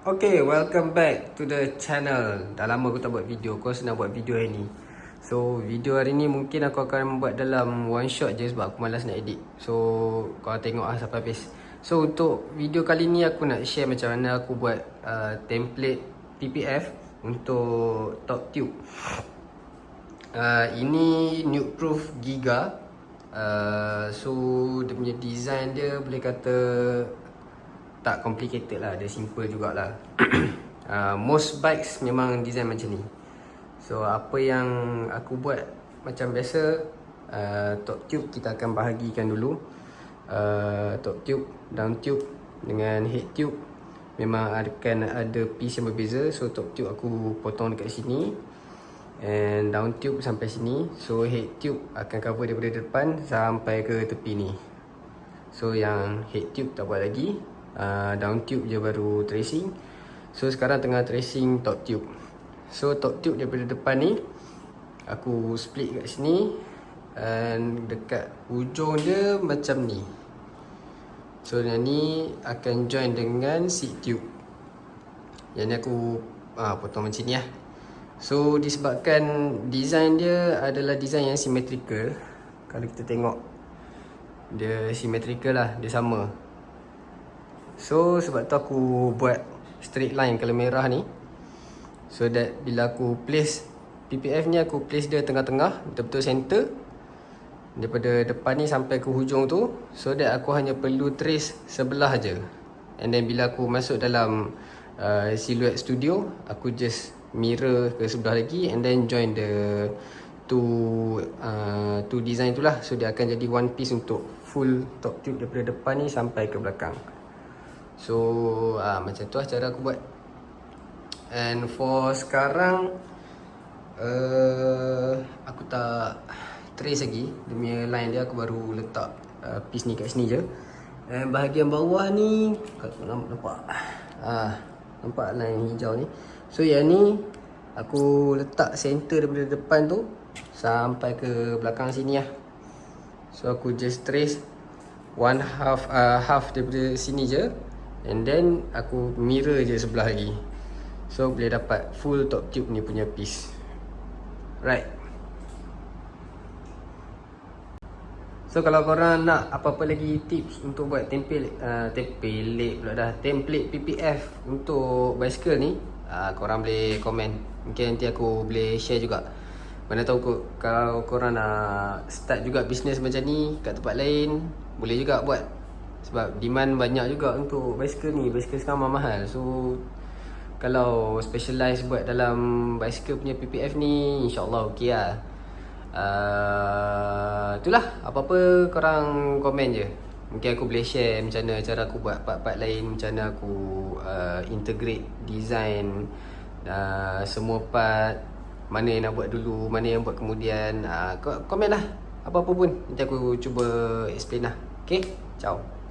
Okay, welcome back to the channel. Dah lama aku tak buat video. Aku rasa nak buat video hari ni. So, video hari ni mungkin aku akan buat dalam one shot je sebab aku malas nak edit. So, kau tengok lah sampai habis. So, untuk video kali ni aku nak share macam mana aku buat template PPF untuk top tube. Ini nude proof Giga. So, dia punya design dia boleh kata tak complicated lah, dia simple jugalah. Most bikes memang design macam ni. So apa yang aku buat macam biasa, top tube kita akan bahagikan dulu. Top tube, down tube dengan head tube memang akan ada piece yang berbeza. So top tube aku potong dekat sini, and down tube sampai sini. So head tube akan cover daripada depan sampai ke tepi ni. So yang head tube tak buat lagi, down tube je baru tracing. So sekarang tengah tracing top tube. So top tube daripada depan ni aku split kat sini, and dekat hujung dia macam ni. So yang ni akan join dengan seat tube. Yang ni aku potong macam ni lah. So disebabkan design dia adalah design yang symmetrical, kalau kita tengok dia symmetrical lah, dia sama. So sebab tu aku buat straight line color merah ni, so that bila aku place PPF ni, aku place dia tengah-tengah, betul-betul center daripada depan ni sampai ke hujung tu. So that aku hanya perlu trace sebelah je, and then bila aku masuk dalam Silhouette Studio, aku just mirror ke sebelah lagi, and then join the two design tu lah. So dia akan jadi one piece untuk full top tube daripada depan ni sampai ke belakang. So macam tu lah cara aku buat. And for sekarang aku tak trace lagi dia punya line dia. Aku baru letak piece ni kat sini je. And bahagian bawah ni nampak nampak line hijau ni. So yang ni aku letak center daripada depan tu sampai ke belakang sini lah. So aku just trace one half daripada sini je, and then aku mirror je sebelah lagi. So boleh dapat full top tube ni punya piece. Right. So kalau korang nak apa-apa lagi tips untuk buat template PPF untuk bicycle ni, korang boleh komen. Mungkin nanti aku boleh share juga. Mana tahu kalau korang nak start juga bisnes macam ni kat tempat lain, boleh juga buat. Sebab demand banyak juga untuk bicycle ni. Bicycle sekarang mahal. So kalau specialize buat dalam bicycle punya PPF ni, InsyaAllah okey lah. Itulah, apa-apa korang komen je. Mungkin aku boleh share macam mana cara aku buat part-part lain, macam mana aku integrate design semua part, mana yang nak buat dulu, mana yang buat kemudian. Komen lah, apa-apa pun nanti aku cuba explain lah. Okay, ciao.